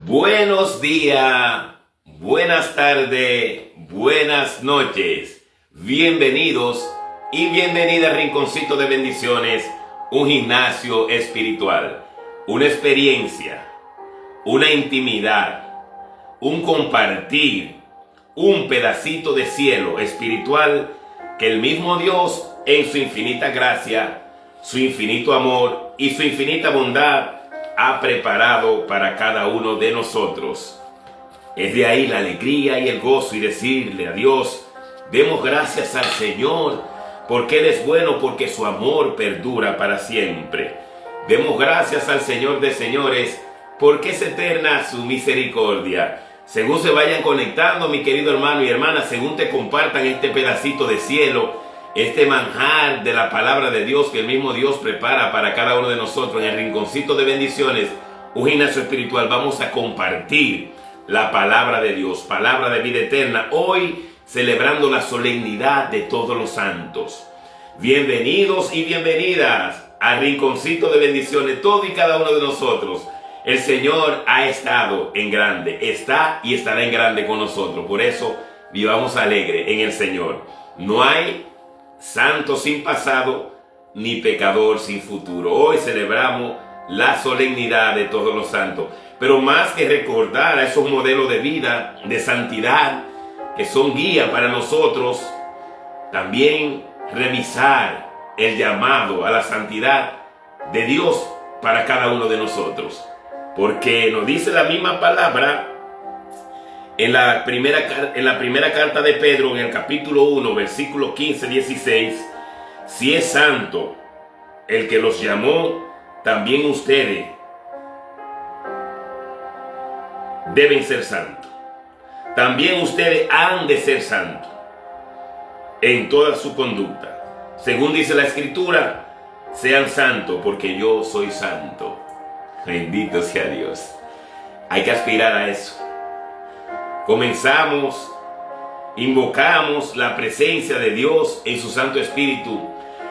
Buenos días, buenas tardes, buenas noches. Bienvenidos y bienvenida a Rinconcito de Bendiciones, un gimnasio espiritual, una experiencia, una intimidad, un compartir, un pedacito de cielo espiritual que el mismo Dios en su infinita gracia, su infinito amor y su infinita bondad ha preparado para cada uno de nosotros. Es de ahí la alegría y el gozo y decirle a Dios, demos gracias al Señor, porque Él es bueno, porque su amor perdura para siempre. Demos gracias al Señor de señores, porque es eterna su misericordia. Según se vayan conectando, mi querido hermano y hermana, según te compartan este pedacito de cielo, este manjar de la palabra de Dios que el mismo Dios prepara para cada uno de nosotros en el Rinconcito de Bendiciones, un gimnasio espiritual, vamos a compartir la palabra de Dios, palabra de vida eterna, hoy celebrando la solemnidad de todos los santos. Bienvenidos y bienvenidas al Rinconcito de Bendiciones, todo y cada uno de nosotros. El Señor ha estado en grande, está y estará en grande con nosotros. Por eso vivamos alegre en el Señor. No hay santo sin pasado, ni pecador sin futuro. Hoy celebramos la solemnidad de todos los santos. Pero más que recordar a esos modelos de vida, de santidad, que son guía para nosotros, también revisar el llamado a la santidad de Dios para cada uno de nosotros. Porque nos dice la misma palabra en la primera carta de Pedro, en el capítulo 1, versículo 15-16, si es santo el que los llamó, también ustedes deben ser santos. También ustedes han de ser santos en toda su conducta. Según dice la Escritura, sean santos porque yo soy santo. Bendito sea Dios. Hay que aspirar a eso. Comenzamos, invocamos la presencia de Dios en su Santo Espíritu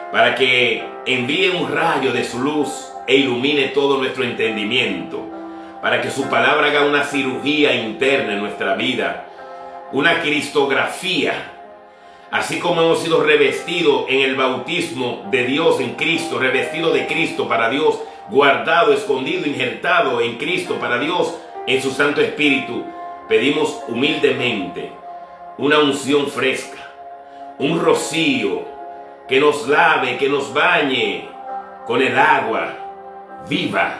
para que envíe un rayo de su luz e ilumine todo nuestro entendimiento, para que su palabra haga una cirugía interna en nuestra vida, una cristografía, así como hemos sido revestidos en el bautismo de Dios en Cristo, revestido de Cristo para Dios, guardado, escondido, injertado en Cristo para Dios en su Santo Espíritu. Pedimos humildemente una unción fresca, un rocío que nos lave, que nos bañe con el agua viva,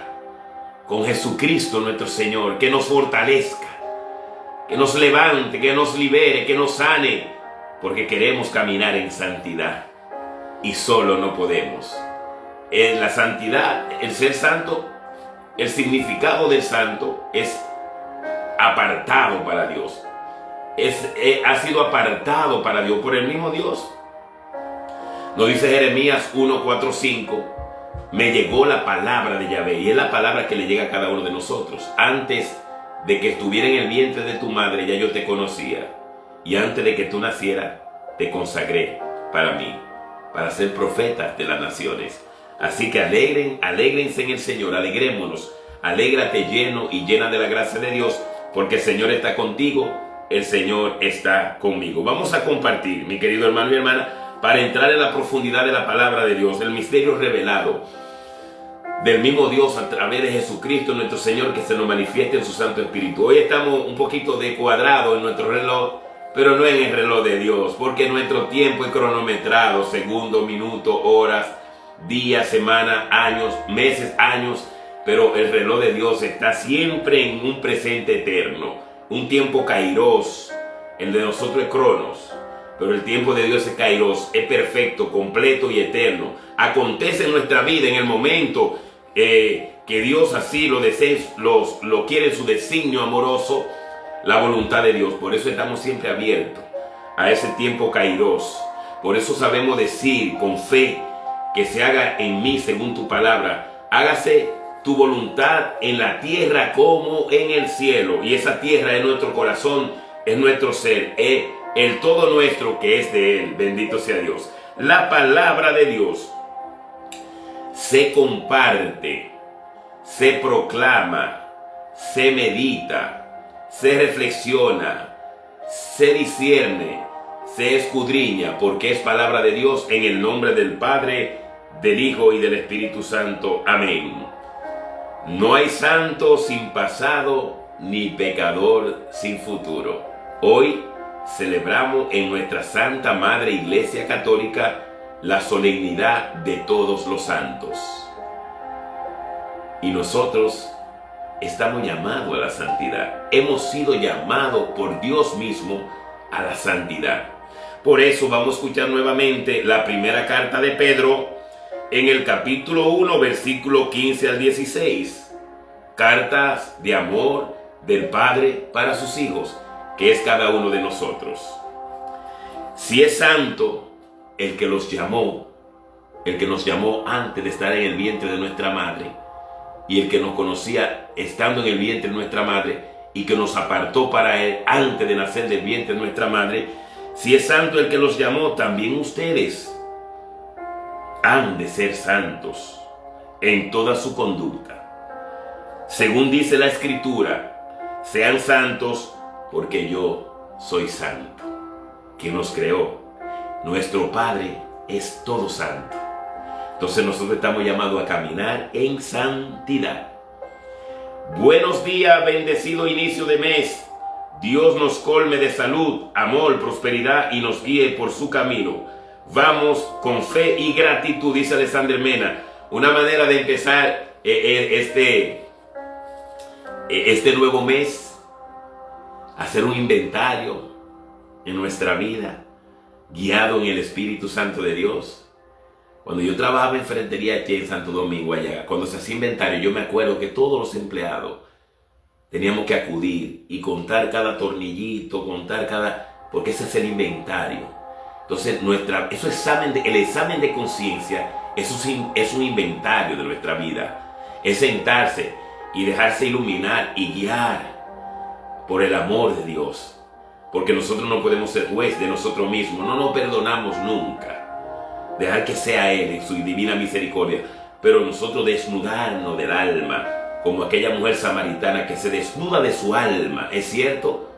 con Jesucristo nuestro Señor, que nos fortalezca, que nos levante, que nos libere, que nos sane, porque queremos caminar en santidad y solo no podemos. En la santidad, el ser santo, el significado del santo es apartado para Dios. Ha sido apartado para Dios por el mismo Dios. Nos dice Jeremías 1, 4, 5. Me llegó la palabra de Yahvé, y es la palabra que le llega a cada uno de nosotros. Antes de que estuviera en el vientre de tu madre, ya yo te conocía. Y antes de que tú nacieras, te consagré para mí, para ser profeta de las naciones. Así que alégrense en el Señor, alegrémonos. Alégrate lleno y llena de la gracia de Dios, porque el Señor está contigo, el Señor está conmigo. Vamos a compartir, mi querido hermano y hermana, para entrar en la profundidad de la palabra de Dios, el misterio revelado del mismo Dios a través de Jesucristo, nuestro Señor, que se nos manifiesta en su Santo Espíritu. Hoy estamos un poquito descuadrados en nuestro reloj, pero no en el reloj de Dios, porque nuestro tiempo es cronometrado, segundos, minutos, horas, días, semanas, años, meses, años. Pero el reloj de Dios está siempre en un presente eterno, un tiempo kairos. El de nosotros es cronos, pero el tiempo de Dios es kairos, es perfecto, completo y eterno. Acontece en nuestra vida en el momento que Dios así lo desea, lo quiere en su designio amoroso, la voluntad de Dios. Por eso estamos siempre abiertos a ese tiempo kairos. Por eso sabemos decir con fe que se haga en mí según tu palabra. Hágase tu voluntad en la tierra como en el cielo. Y esa tierra es nuestro corazón, es nuestro ser, es el todo nuestro que es de Él. Bendito sea Dios. La palabra de Dios se comparte, se proclama, se medita, se reflexiona, se discierne, se escudriña, porque es palabra de Dios, en el nombre del Padre, del Hijo y del Espíritu Santo. Amén. No hay santo sin pasado, ni pecador sin futuro. Hoy celebramos en nuestra Santa Madre Iglesia Católica la solemnidad de todos los santos. Y nosotros estamos llamados a la santidad. Hemos sido llamados por Dios mismo a la santidad. Por eso vamos a escuchar nuevamente la primera carta de Pedro en el capítulo 1, versículo 15 al 16. Cartas de amor del Padre para sus hijos, que es cada uno de nosotros. Si es santo el que los llamó, el que nos llamó antes de estar en el vientre de nuestra madre, y el que nos conocía estando en el vientre de nuestra madre, y que nos apartó para él antes de nacer del vientre de nuestra madre, si es santo el que los llamó, también ustedes han de ser santos en toda su conducta. Según dice la Escritura, sean santos porque yo soy santo. Quien nos creó, nuestro Padre, es todo santo. Entonces nosotros estamos llamados a caminar en santidad. Buenos días, bendecido inicio de mes. Dios nos colme de salud, amor, prosperidad y nos guíe por su camino. Vamos con fe y gratitud, dice Alexander Mena. Una manera de empezar este nuevo mes, hacer un inventario en nuestra vida, guiado en el Espíritu Santo de Dios. Cuando yo trabajaba en ferretería aquí en Santo Domingo, allá, cuando se hacía inventario, yo me acuerdo que todos los empleados teníamos que acudir y contar cada tornillito, porque ese es el inventario. Entonces, el examen de conciencia, es un inventario de nuestra vida. Es sentarse y dejarse iluminar y guiar por el amor de Dios. Porque nosotros no podemos ser juez de nosotros mismos, no nos perdonamos nunca. Dejar que sea Él en su divina misericordia, pero nosotros desnudarnos del alma, como aquella mujer samaritana que se desnuda de su alma. ¿Es cierto?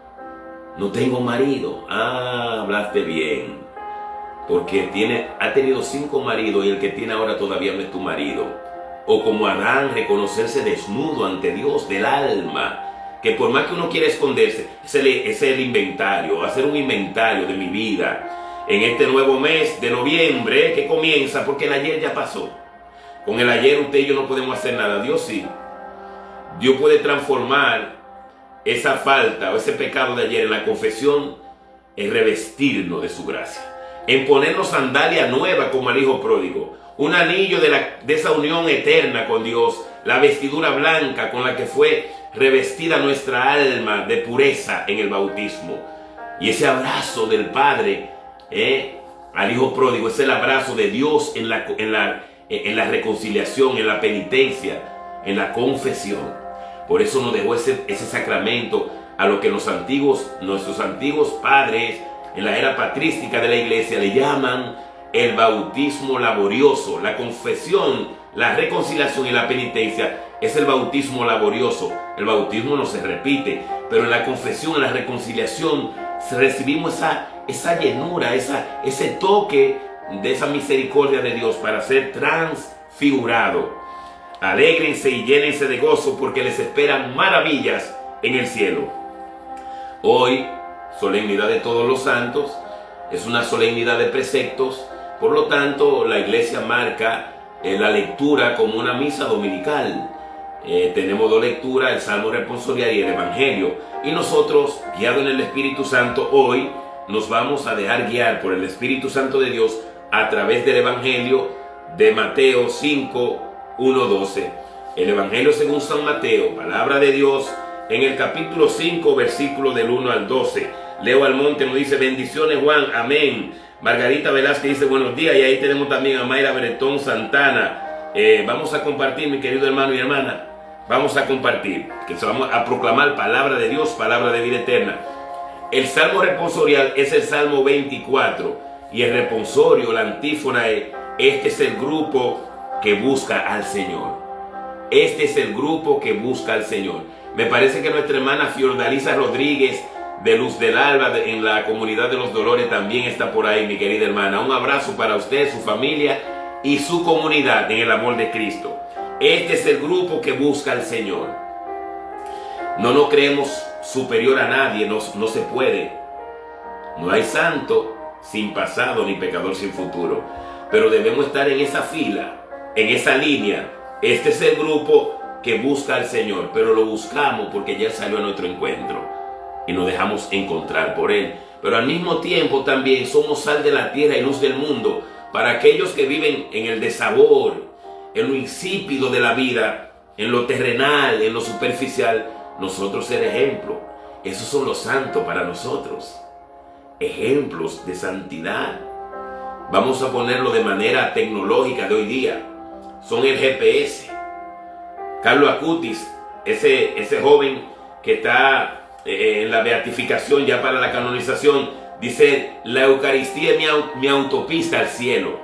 No tengo marido. Hablaste bien. Porque ha tenido 5 maridos y el que tiene ahora todavía no es tu marido. O como Adán, reconocerse desnudo ante Dios del alma. Que por más que uno quiera esconderse, es el inventario, hacer un inventario de mi vida. En este nuevo mes de noviembre que comienza, porque el ayer ya pasó. Con el ayer usted y yo no podemos hacer nada. Dios sí. Dios puede transformar esa falta o ese pecado de ayer en la confesión, en revestirnos de su gracia, en ponernos sandalia nueva como al hijo pródigo, un anillo de esa unión eterna con Dios, la vestidura blanca con la que fue revestida nuestra alma de pureza en el bautismo, y ese abrazo del Padre al hijo pródigo, es el abrazo de Dios en la reconciliación, en la penitencia, en la confesión. Por eso nos dejó ese sacramento a lo que nuestros antiguos padres en la era patrística de la iglesia le llaman el bautismo laborioso. La confesión, la reconciliación y la penitencia es el bautismo laborioso. El bautismo no se repite, pero en la confesión, en la reconciliación, recibimos esa llenura, ese toque de esa misericordia de Dios para ser transfigurado. Alégrense y llénense de gozo porque les esperan maravillas en el cielo. Hoy, solemnidad de todos los santos, es una solemnidad de preceptos. Por lo tanto, la iglesia marca la lectura como una misa dominical. Tenemos 2 lecturas, el Salmo responsorial y el Evangelio. Y nosotros, guiados en el Espíritu Santo, hoy nos vamos a dejar guiar por el Espíritu Santo de Dios a través del Evangelio de Mateo 5, 1-12. El Evangelio según San Mateo, palabra de Dios, en el capítulo 5, versículo del 1 al 12. Leo Almonte nos dice: bendiciones Juan, amén. Margarita Velázquez dice buenos días, y ahí tenemos también a Mayra Bretón Santana. Vamos a compartir, mi querido hermano y hermana, vamos a compartir, que vamos a proclamar palabra de Dios, palabra de vida eterna. El Salmo responsorial es el Salmo 24, y el responsorio, la antífona es: este es el grupo que busca al Señor. Este es el grupo que busca al Señor. Me parece que nuestra hermana Fiordalisa Rodríguez de Luz del Alba en la Comunidad de los Dolores también está por ahí, mi querida hermana. Un abrazo para usted, su familia y su comunidad en el amor de Cristo. Este es el grupo que busca al Señor. No nos creemos superior a nadie, no se puede. No hay santo sin pasado ni pecador sin futuro. Pero debemos estar en esa fila, en esa línea. Este es el grupo que busca al Señor, pero lo buscamos porque ya salió a nuestro encuentro y nos dejamos encontrar por Él. Pero al mismo tiempo también somos sal de la tierra y luz del mundo para aquellos que viven en el desabor, en lo insípido de la vida, en lo terrenal, en lo superficial. Nosotros ser ejemplo. Esos son los santos para nosotros, ejemplos de santidad. Vamos a ponerlo de manera tecnológica de hoy día. Son el GPS. Carlos Acutis, ese joven que está en la beatificación ya para la canonización, dice: la Eucaristía es mi autopista al cielo.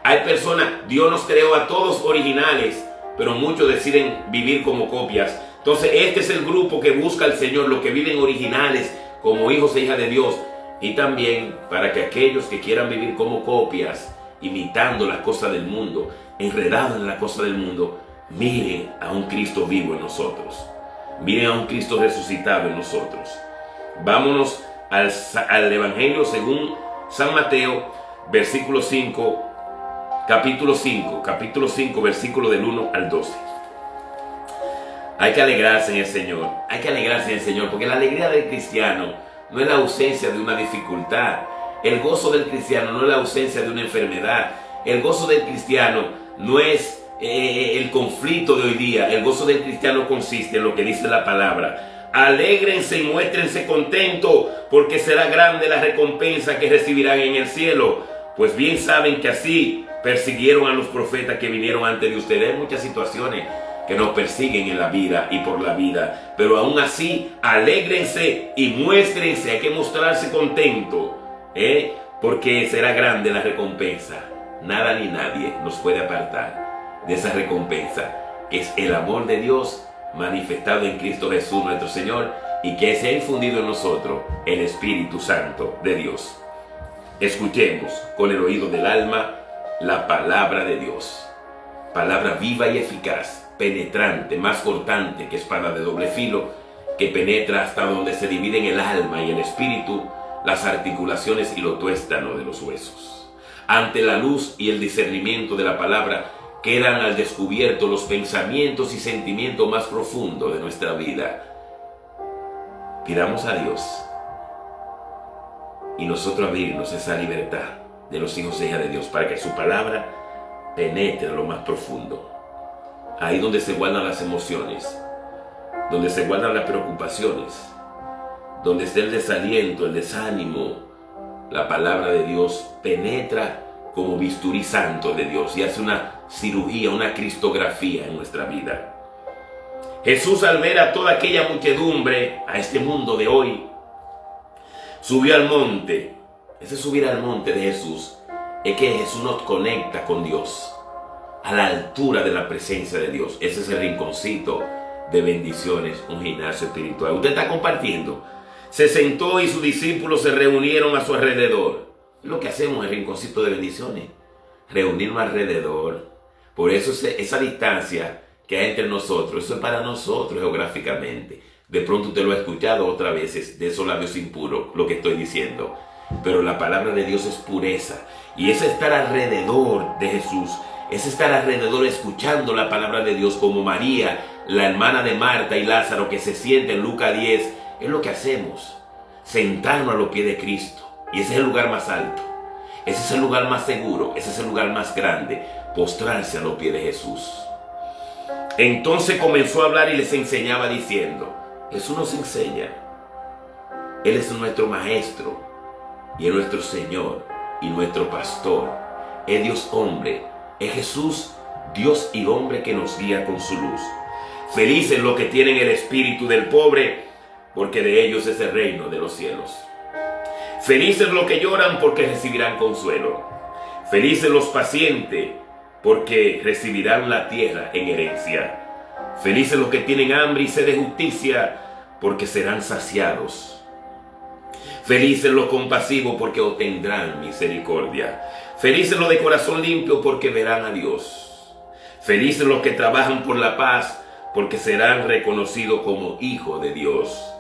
Hay personas, Dios nos creó a todos originales, pero muchos deciden vivir como copias. Entonces este es el grupo que busca al Señor, los que viven originales como hijos e hijas de Dios. Y también para que aquellos que quieran vivir como copias, imitando las cosas del mundo, enredados en las cosas del mundo, miren a un Cristo vivo en nosotros. Miren a un Cristo resucitado en nosotros. Vámonos al Evangelio según San Mateo, versículo 5, capítulo 5, versículo del 1 al 12. Hay que alegrarse en el Señor. Hay que alegrarse en el Señor, porque la alegría del cristiano no es la ausencia de una dificultad. El gozo del cristiano no es la ausencia de una enfermedad. El gozo del cristiano no es el conflicto de hoy día. El gozo del cristiano consiste en lo que dice la palabra: alégrense y muéstrense contentos, porque será grande la recompensa que recibirán en el cielo. Pues bien saben que así persiguieron a los profetas que vinieron antes de ustedes. Hay muchas situaciones que nos persiguen en la vida y por la vida, pero aún así alégrense y muéstrense. Hay que mostrarse contento, porque será grande la recompensa. Nada ni nadie nos puede apartar de esa recompensa, que es el amor de Dios manifestado en Cristo Jesús nuestro Señor, y que se ha infundido en nosotros el Espíritu Santo de Dios. Escuchemos con el oído del alma la palabra de Dios, palabra viva y eficaz, penetrante, más cortante que espada de doble filo, que penetra hasta donde se dividen el alma y el espíritu, las articulaciones y lo tuéstano de los huesos. Ante la luz y el discernimiento de la palabra quedan al descubierto los pensamientos y sentimientos más profundos de nuestra vida. Pidamos a Dios y nosotros abrirnos esa libertad de los hijos e hijas de Dios, para que su palabra penetre a lo más profundo. Ahí donde se guardan las emociones, donde se guardan las preocupaciones, donde está el desaliento, el desánimo, la palabra de Dios penetra como bisturí santo de Dios y hace una cirugía, una cristografía en nuestra vida. Jesús, al ver a toda aquella muchedumbre, a este mundo de hoy, subió al monte. Ese subir al monte de Jesús es que Jesús nos conecta con Dios, a la altura de la presencia de Dios. Ese es el rinconcito de bendiciones, un gimnasio espiritual. Usted está compartiendo. Se sentó y sus discípulos se reunieron a su alrededor. Lo que hacemos en el rinconcito de bendiciones, reunirnos alrededor. Por eso esa distancia que hay entre nosotros, eso es para nosotros geográficamente. De pronto usted lo ha escuchado otras veces, de esos labios impuros, lo que estoy diciendo. Pero la palabra de Dios es pureza. Y es estar alrededor de Jesús, es estar alrededor escuchando la palabra de Dios, como María, la hermana de Marta y Lázaro, que se siente en Lucas 10. Es lo que hacemos, sentarnos a los pies de Cristo. Y ese es el lugar más alto, ese es el lugar más seguro, ese es el lugar más grande, postrarse a los pies de Jesús. Entonces comenzó a hablar y les enseñaba diciendo: Jesús nos enseña. Él es nuestro maestro y es nuestro Señor y nuestro pastor. Es Dios hombre, es Jesús, Dios y hombre, que nos guía con su luz. Felices los que tienen el espíritu del pobre, porque de ellos es el reino de los cielos. Felices los que lloran, porque recibirán consuelo. Felices los pacientes, porque recibirán la tierra en herencia. Felices los que tienen hambre y sed de justicia, porque serán saciados. Felices los compasivos, porque obtendrán misericordia. Felices los de corazón limpio, porque verán a Dios. Felices los que trabajan por la paz, porque serán reconocidos como hijos de Dios.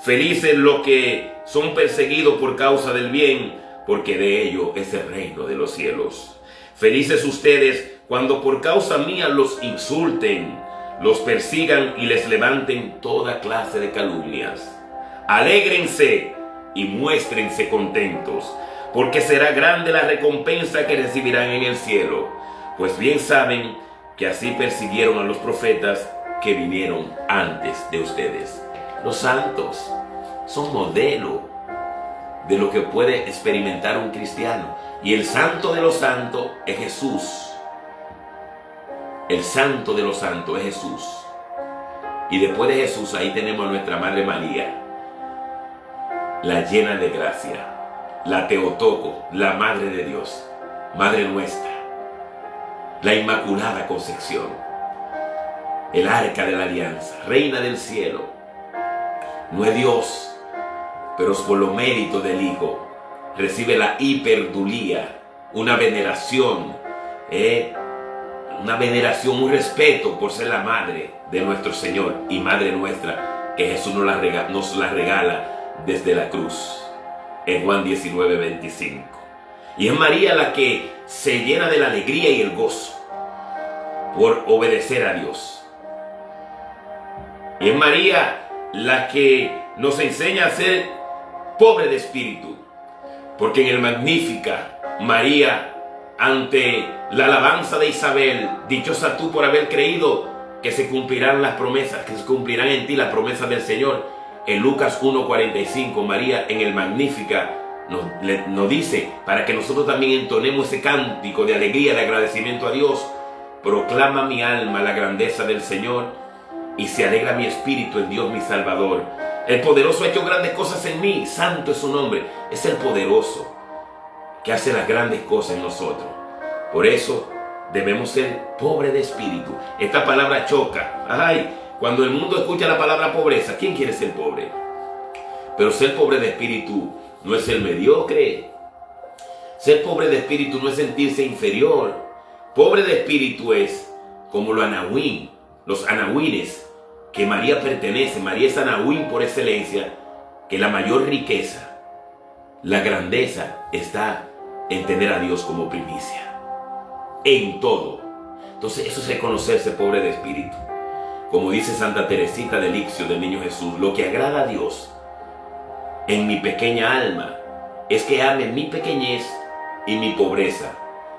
Felices los que son perseguidos por causa del bien, porque de ellos es el reino de los cielos. Felices ustedes cuando por causa mía los insulten, los persigan y les levanten toda clase de calumnias. Alégrense y muéstrense contentos, porque será grande la recompensa que recibirán en el cielo, pues bien saben que así persiguieron a los profetas que vinieron antes de ustedes. Los santos son modelo de lo que puede experimentar un cristiano, y el santo de los santos es Jesús. El santo de los santos es Jesús. Y después de Jesús, ahí tenemos a nuestra Madre María, la llena de gracia, la Teotocos, la Madre de Dios, Madre nuestra, la Inmaculada Concepción, el Arca de la Alianza, Reina del Cielo. No es Dios, pero por los méritos del Hijo recibe la hiperdulía, una veneración, un respeto por ser la madre de nuestro Señor y Madre nuestra, que Jesús nos la regala desde la cruz, en Juan 19:25. Y es María la que se llena de la alegría y el gozo por obedecer a Dios. Y es María la que nos enseña a ser pobre de espíritu, porque en el Magnífica, María, ante la alabanza de Isabel, dichosa tú por haber creído que se cumplirán las promesas, que se cumplirán en ti las promesas del Señor. En Lucas 1:45, María en el Magnífica nos dice, para que nosotros también entonemos ese cántico de alegría, de agradecimiento a Dios: proclama mi alma la grandeza del Señor, y se alegra mi espíritu en Dios mi Salvador. El poderoso ha hecho grandes cosas en mí, santo es su nombre. Es el poderoso que hace las grandes cosas en nosotros. Por eso debemos ser pobres de espíritu. Esta palabra choca. Ay, cuando el mundo escucha la palabra pobreza, ¿quién quiere ser pobre? Pero ser pobre de espíritu no es ser mediocre. Ser pobre de espíritu no es sentirse inferior. Pobre de espíritu es como los anahuines, que María pertenece. María es anahuín por excelencia, que la mayor riqueza, la grandeza está en tener a Dios como primicia en todo. Entonces eso es reconocerse pobre de espíritu. Como dice Santa Teresita de Lisieux, del Niño Jesús: lo que agrada a Dios en mi pequeña alma es que ame mi pequeñez y mi pobreza.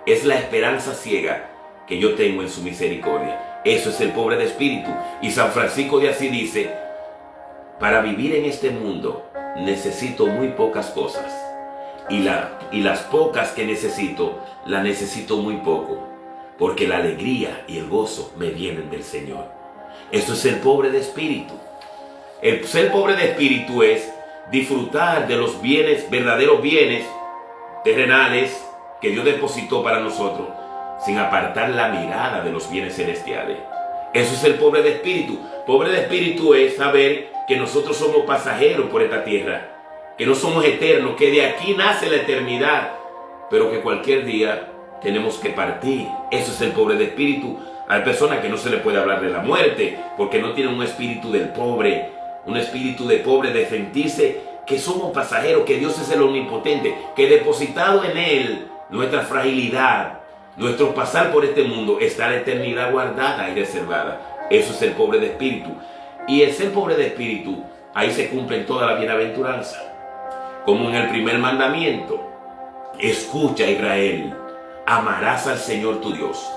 Es la esperanza ciega que yo tengo en su misericordia. Eso es el pobre de espíritu. Y San Francisco de Asís dice: para vivir en este mundo necesito muy pocas cosas, y las pocas que necesito, las necesito muy poco, porque la alegría y el gozo me vienen del Señor. Eso es el pobre de espíritu. El ser pobre de espíritu es disfrutar de los bienes, verdaderos bienes terrenales que Dios depositó para nosotros, sin apartar la mirada de los bienes celestiales. Eso es el pobre de espíritu. Pobre de espíritu es saber que nosotros somos pasajeros por esta tierra, que no somos eternos, que de aquí nace la eternidad, pero que cualquier día tenemos que partir. Eso es el pobre de espíritu. Hay personas que no se le puede hablar de la muerte porque no tienen un espíritu del pobre, un espíritu de pobre, de sentirse que somos pasajeros, que Dios es el omnipotente, que depositado en Él nuestra fragilidad, nuestro pasar por este mundo, está la eternidad guardada y reservada. Eso es el pobre de espíritu. Y el ser pobre de espíritu, ahí se cumplen toda la bienaventuranza. Como en el primer mandamiento: escucha, Israel, amarás al Señor tu Dios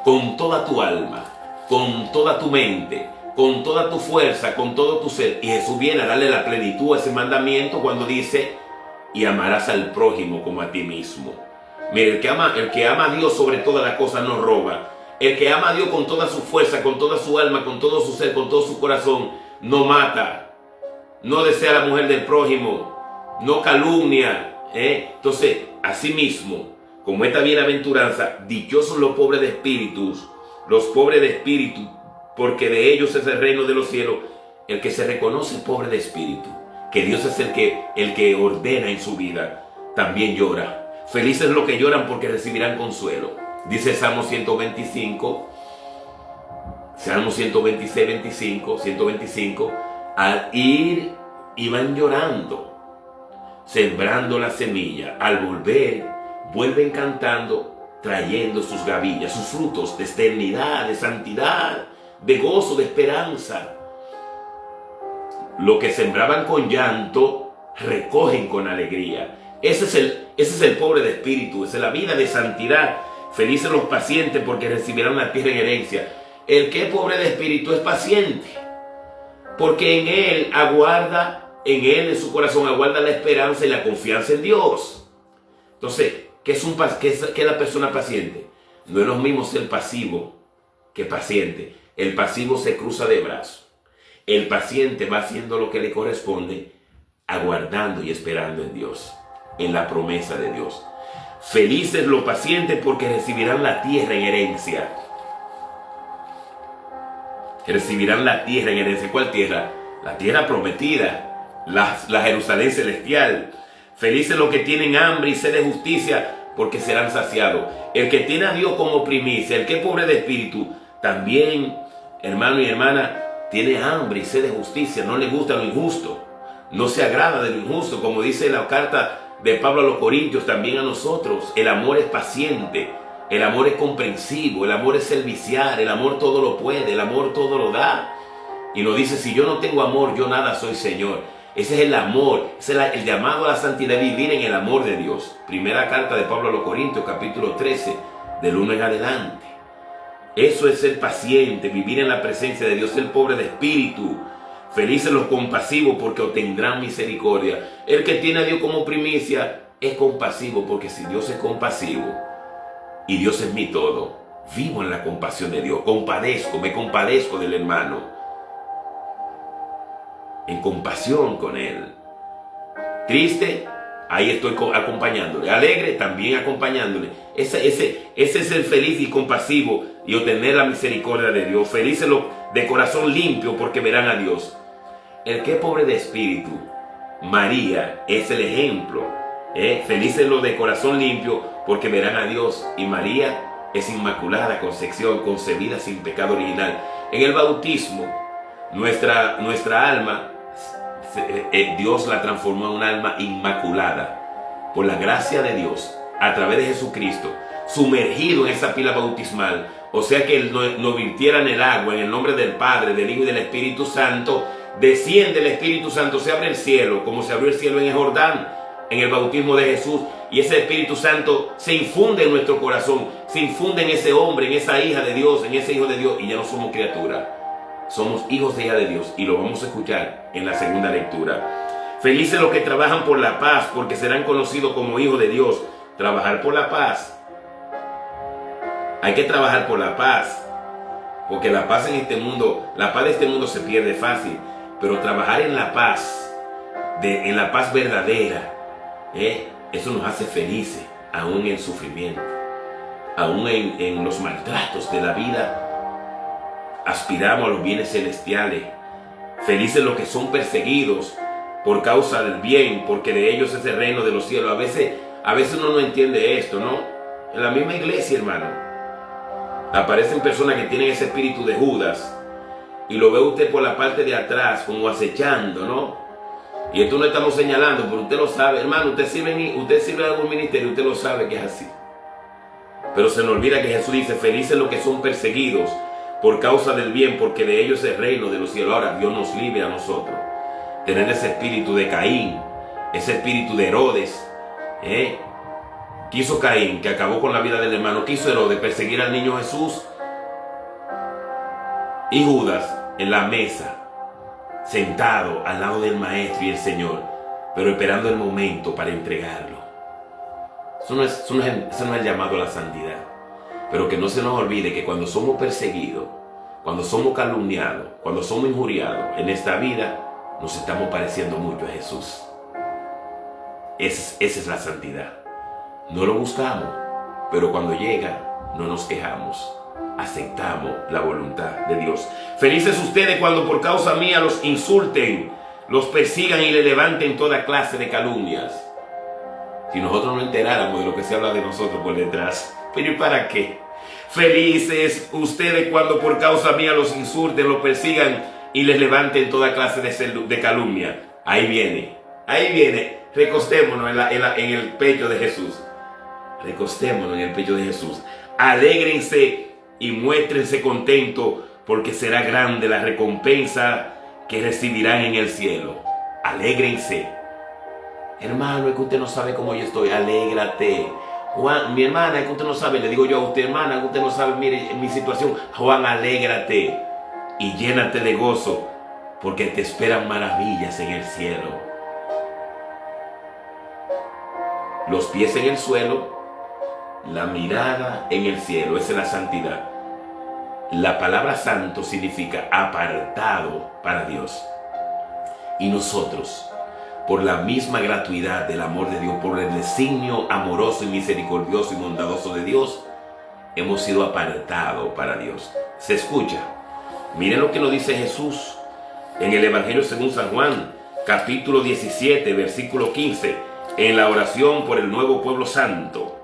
con toda tu alma, con toda tu mente, con toda tu fuerza, con todo tu ser. Y Jesús viene a darle la plenitud a ese mandamiento cuando dice: y amarás al prójimo como a ti mismo. Mire, el que ama a Dios sobre todas las cosas no roba. El que ama a Dios con toda su fuerza, con toda su alma, con todo su ser, con todo su corazón, no mata, no desea a la mujer del prójimo, no calumnia. Entonces, así mismo, como esta bienaventuranza, dichosos los pobres de espíritu porque de ellos es el reino de los cielos. El que se reconoce pobre de espíritu, que Dios es el que ordena en su vida, también llora. Felices los que lloran porque recibirán consuelo. Dice Salmo 125, Salmo 126, 25, 125, al ir iban llorando, sembrando la semilla. Al volver, vuelven cantando, trayendo sus gavillas, sus frutos de eternidad, de santidad, de gozo, de esperanza. Lo que sembraban con llanto, recogen con alegría. Ese es el pobre de espíritu, esa es la vida de santidad. Felices los pacientes porque recibirán la tierra en herencia. El que es pobre de espíritu es paciente, porque en él aguarda, en su corazón aguarda la esperanza y la confianza en Dios. Entonces, ¿qué es la persona paciente? No es lo mismo ser pasivo que paciente. El pasivo se cruza de brazos. El paciente va haciendo lo que le corresponde, aguardando y esperando en Dios, en la promesa de Dios. Felices los pacientes porque recibirán la tierra en herencia. Recibirán la tierra en herencia. ¿Cuál tierra? La tierra prometida, la Jerusalén celestial. Felices los que tienen hambre y sed de justicia porque serán saciados. El que tiene a Dios como primicia, el que es pobre de espíritu, también, hermano y hermana, tiene hambre y sed de justicia. No le gusta lo injusto, no se agrada de lo injusto, como dice la carta de Pablo a los Corintios, también a nosotros. El amor es paciente, el amor es comprensivo, el amor es servicial, el amor todo lo puede, el amor todo lo da. Y nos dice, si yo no tengo amor, yo nada soy, Señor. Ese es el amor, ese es el llamado a la santidad, vivir en el amor de Dios. Primera carta de Pablo a los Corintios, capítulo 13, del 1 en adelante. Eso es ser paciente, vivir en la presencia de Dios, ser pobre de espíritu. Felices los compasivos porque obtendrán misericordia. El que tiene a Dios como primicia es compasivo, porque si Dios es compasivo y Dios es mi todo, vivo en la compasión de Dios. Me compadezco del hermano, en compasión con él. Triste, ahí estoy acompañándole. Alegre, también acompañándole. Ese es el feliz y compasivo y obtener la misericordia de Dios. Felices los de corazón limpio porque verán a Dios. El que es pobre de espíritu, María es el ejemplo. Felices los de corazón limpio porque verán a Dios. Y María es inmaculada concepción, concebida sin pecado original. En el bautismo, nuestra alma, Dios la transformó en un alma inmaculada por la gracia de Dios a través de Jesucristo, sumergido en esa pila bautismal. O sea que nos virtiera en el agua, en el nombre del Padre, del Hijo y del Espíritu Santo. Desciende el Espíritu Santo, se abre el cielo, como se abrió el cielo en el Jordán, en el bautismo de Jesús. Y ese Espíritu Santo se infunde en nuestro corazón, se infunde en ese hombre, en esa hija de Dios, en ese hijo de Dios. Y ya no somos criaturas, somos hijos de hija de Dios. Y lo vamos a escuchar en la segunda lectura. Felices los que trabajan por la paz, porque serán conocidos como hijos de Dios. Trabajar por la paz. Hay que trabajar por la paz, porque la paz en este mundo, la paz de este mundo se pierde fácil. Pero trabajar en la paz, en la paz verdadera, eso nos hace felices, aún en el sufrimiento, aún en los maltratos de la vida. Aspiramos a los bienes celestiales. Felices los que son perseguidos por causa del bien, porque de ellos es el reino de los cielos. A veces uno no entiende esto, ¿no? En la misma iglesia, hermano, aparecen personas que tienen ese espíritu de Judas, y lo ve usted por la parte de atrás, como acechando, ¿no? Y esto no estamos señalando, pero usted lo sabe, hermano. Usted sirve en algún ministerio, usted lo sabe que es así. Pero se nos olvida que Jesús dice, felices los que son perseguidos por causa del bien, porque de ellos es el reino de los cielos. Ahora, Dios nos libre a nosotros tener ese espíritu de Caín, ese espíritu de Herodes. ¿Qué hizo Caín, que acabó con la vida del hermano? ¿Qué hizo Herodes? Perseguir al niño Jesús. Y Judas en la mesa, sentado al lado del Maestro y el Señor, pero esperando el momento para entregarlo. Eso no es el llamado a la santidad. Pero que no se nos olvide que cuando somos perseguidos, cuando somos calumniados, cuando somos injuriados en esta vida, nos estamos pareciendo mucho a Jesús. Esa es la santidad. No lo buscamos, pero cuando llega, no nos quejamos. aceptamos la voluntad de Dios. Felices ustedes cuando por causa mía los insulten, los persigan y le levanten toda clase de calumnias. Si nosotros no enteráramos de lo que se habla de nosotros por detrás, pero ¿y para qué? Felices ustedes cuando por causa mía los insulten, los persigan y les levanten toda clase de calumnia. Ahí viene. Recostémonos en el pecho de Jesús. Recostémonos en el pecho de Jesús. Alégrense y muéstrense contentos, porque será grande la recompensa que recibirán en el cielo. Alégrense. Hermano, es que usted no sabe cómo yo estoy. Alégrate. Juan, mi hermana, es que usted no sabe. Le digo yo a usted, hermana, que usted no sabe, mire, mi situación. Juan, alégrate y llénate de gozo, porque te esperan maravillas en el cielo. Los pies en el suelo, la mirada en el cielo. Esa es la santidad. La palabra santo significa apartado para Dios. Y nosotros, por la misma gratuidad del amor de Dios, por el designio amoroso y misericordioso y bondadoso de Dios, hemos sido apartados para Dios. Se escucha. Miren lo que nos dice Jesús en el Evangelio según San Juan, capítulo 17, versículo 15, en la oración por el nuevo pueblo santo.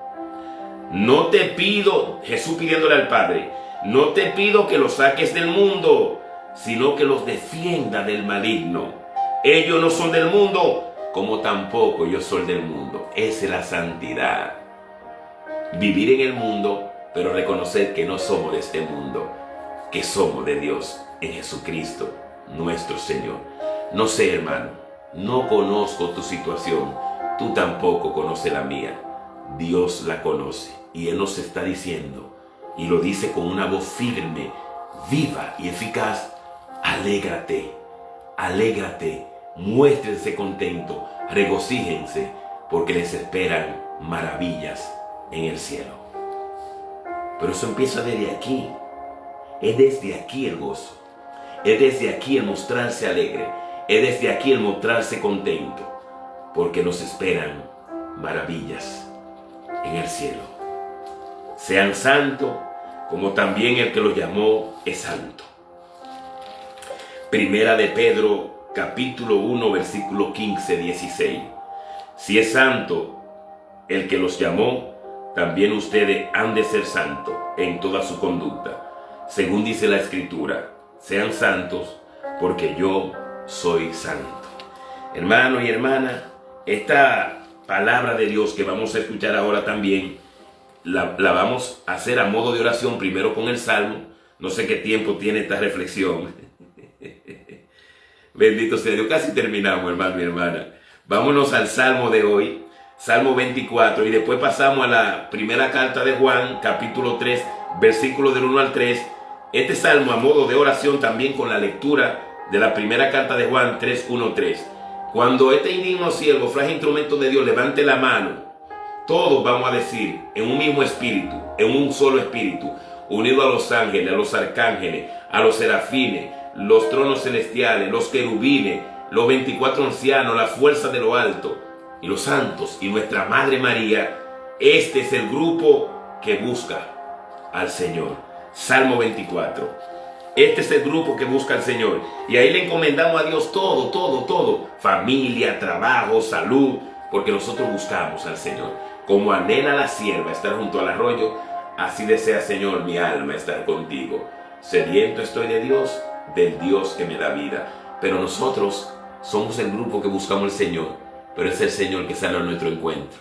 No te pido, Jesús pidiéndole al Padre, no te pido que los saques del mundo, sino que los defienda del maligno. Ellos no son del mundo, como tampoco yo soy del mundo. Esa es la santidad. Vivir en el mundo, pero reconocer que no somos de este mundo, que somos de Dios en Jesucristo, nuestro Señor. No sé, hermano, no conozco tu situación, tú tampoco conoces la mía. Dios la conoce y Él nos está diciendo, y lo dice con una voz firme, viva y eficaz: alégrate, alégrate, muéstrense contentos, regocíjense, porque les esperan maravillas en el cielo. Pero eso empieza desde aquí. Es desde aquí el gozo, es desde aquí el mostrarse alegre, es desde aquí el mostrarse contento, porque nos esperan maravillas en el cielo. Sean santos, como también el que los llamó es santo. Primera de Pedro, capítulo 1, versículo 15-16. Si es santo el que los llamó, también ustedes han de ser santos en toda su conducta, según dice la Escritura: sean santos, porque yo soy santo. Hermano y hermana, esta palabra de Dios que vamos a escuchar ahora también, la vamos a hacer a modo de oración, primero con el Salmo. No sé qué tiempo tiene esta reflexión. Bendito sea Dios, casi terminamos, hermano y hermana. Vámonos al Salmo de hoy, Salmo 24, y después pasamos a la primera carta de Juan, capítulo 3, versículos del 1 al 3. Este salmo a modo de oración también con la lectura de la primera carta de Juan 3, 1, 3. Cuando este indigno siervo, frágil instrumento de Dios, levante la mano, todos vamos a decir en un mismo espíritu, en un solo espíritu, unido a los ángeles, a los arcángeles, a los serafines, los tronos celestiales, los querubines, los 24 ancianos, la fuerza de lo alto, y los santos, y nuestra Madre María. Este es el grupo que busca al Señor. Salmo 24. Este es el grupo que busca al Señor. Y ahí le encomendamos a Dios todo. Familia, trabajo, salud, porque nosotros buscamos al Señor. Como anhela la sierva estar junto al arroyo, así desea, Señor, mi alma estar contigo. Sediento estoy de Dios, del Dios que me da vida. Pero nosotros somos el grupo que buscamos al Señor, pero es el Señor que sale a nuestro encuentro.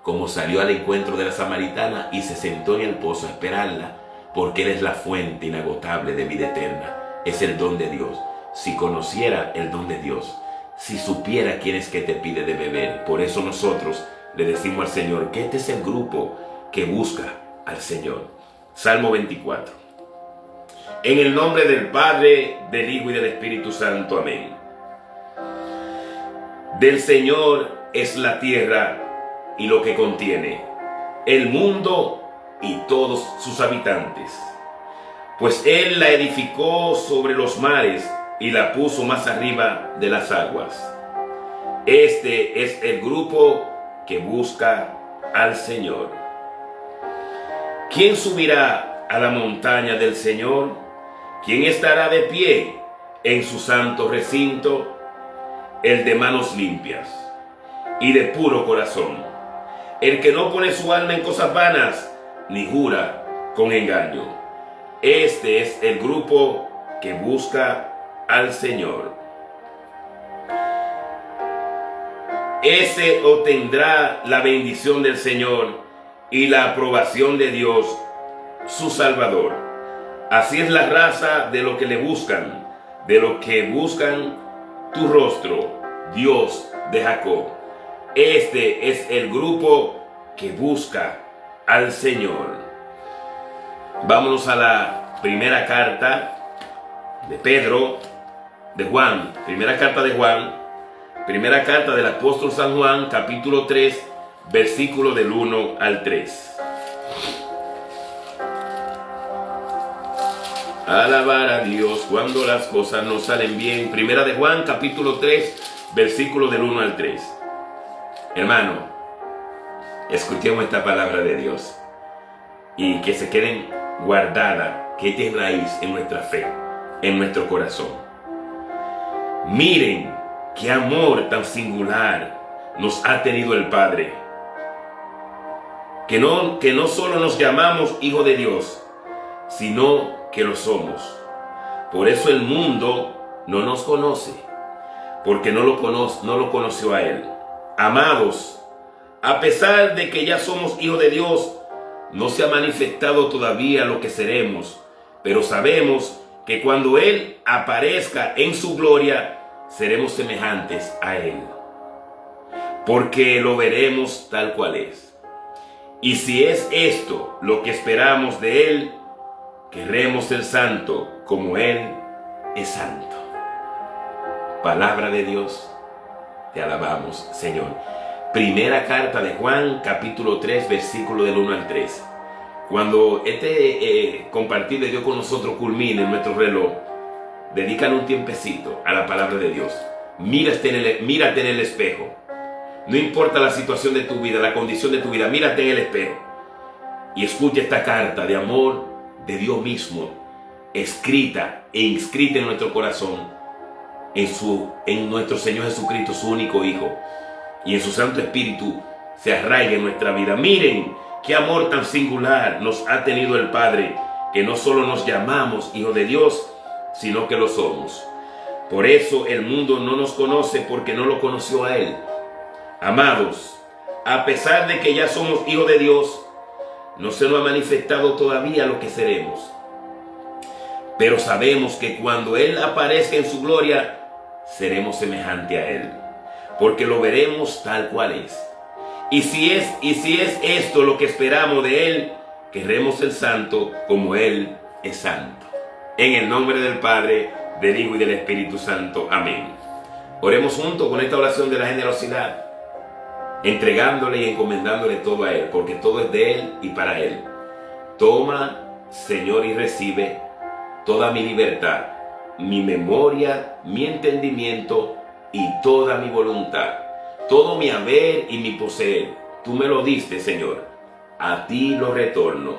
Como salió al encuentro de la samaritana y se sentó en el pozo a esperarla, porque Él es la fuente inagotable de vida eterna. Es el don de Dios. Si conociera el don de Dios, si supiera quién es que te pide de beber. Por eso nosotros le decimos al Señor que este es el grupo que busca al Señor. Salmo 24. En el nombre del Padre, del Hijo y del Espíritu Santo. Amén. Del Señor es la tierra y lo que contiene, el mundo y todos sus habitantes, pues Él la edificó sobre los mares y la puso más arriba de las aguas. Este es el grupo que busca al Señor. ¿Quién subirá a la montaña del Señor? ¿Quién estará de pie en su santo recinto? El de manos limpias y de puro corazón, el que no pone su alma en cosas vanas, ni jura con engaño. Este es el grupo que busca al Señor. Ese obtendrá la bendición del Señor y la aprobación de Dios, su Salvador. Así es la raza de los que le buscan, de los que buscan tu rostro, Dios de Jacob. Este es el grupo que busca al Señor. Vámonos a la primera carta de Pedro, de Juan, primera carta de Juan, primera carta del apóstol San Juan, capítulo 3, versículo del 1 al 3. Alabar a Dios cuando las cosas no salen bien. Primera de Juan, capítulo 3, versículo del 1 al 3. Hermano, escuchemos esta palabra de Dios y que se queden guardada, que esté raíz en nuestra fe, en nuestro corazón. Miren qué amor tan singular nos ha tenido el Padre, que no solo nos llamamos hijos de Dios, sino que lo somos. Por eso el mundo no nos conoce, porque no lo conoció a Él. Amados, a pesar de que ya somos hijos de Dios, no se ha manifestado todavía lo que seremos, pero sabemos que cuando Él aparezca en su gloria, seremos semejantes a Él, porque lo veremos tal cual es. Y si es esto lo que esperamos de Él, querremos ser santo como Él es santo. Palabra de Dios, te alabamos, Señor. Primera carta de Juan, capítulo 3, versículo del 1 al 3. Cuando este compartir de Dios con nosotros culmine en nuestro reloj, dedícale un tiempecito a la palabra de Dios. Mírate en el espejo. No importa la situación de tu vida, la condición de tu vida, mírate en el espejo y escucha esta carta de amor de Dios mismo, escrita e inscrita en nuestro corazón, en nuestro Señor Jesucristo, su único Hijo, y en su Santo Espíritu se arraiga en nuestra vida. Miren qué amor tan singular nos ha tenido el Padre, que no solo nos llamamos hijos de Dios, sino que lo somos. Por eso el mundo no nos conoce, porque no lo conoció a Él. Amados, a pesar de que ya somos hijos de Dios, no se nos ha manifestado todavía lo que seremos. Pero sabemos que cuando Él aparezca en su gloria, seremos semejantes a Él, porque lo veremos tal cual es. Y si es esto lo que esperamos de Él, querremos ser santo como Él es santo. En el nombre del Padre, del Hijo y del Espíritu Santo. Amén. Oremos juntos con esta oración de la generosidad, entregándole y encomendándole todo a Él, porque todo es de Él y para Él. Toma, Señor, y recibe toda mi libertad, mi memoria, mi entendimiento y toda mi voluntad, todo mi haber y mi poseer. Tú me lo diste, Señor, a ti lo retorno,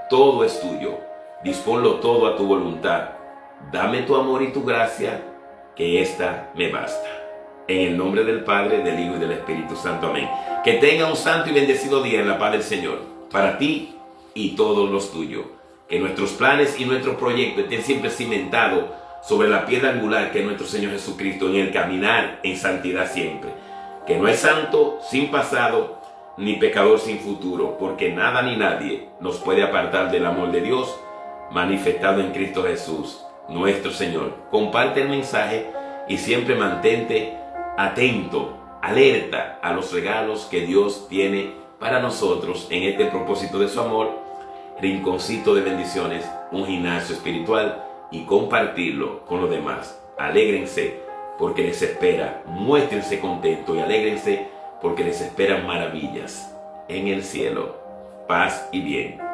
todo es tuyo, disponlo todo a tu voluntad. Dame tu amor y tu gracia, que esta me basta. En el nombre del Padre, del Hijo y del Espíritu Santo. Amén. Que tenga un santo y bendecido día en la paz del Señor, para ti y todos los tuyos. Que nuestros planes y nuestros proyectos estén siempre cimentados sobre la piedra angular que es nuestro Señor Jesucristo, en el caminar en santidad siempre. Que no hay santo sin pasado, ni pecador sin futuro, porque nada ni nadie nos puede apartar del amor de Dios manifestado en Cristo Jesús, nuestro Señor. Comparte el mensaje y siempre mantente atento, alerta a los regalos que Dios tiene para nosotros en este propósito de su amor, rinconcito de bendiciones, un gimnasio espiritual, y compartirlo con los demás. Alégrense porque les espera, muéstrense contentos y alégrense porque les esperan maravillas en el cielo, paz y bien.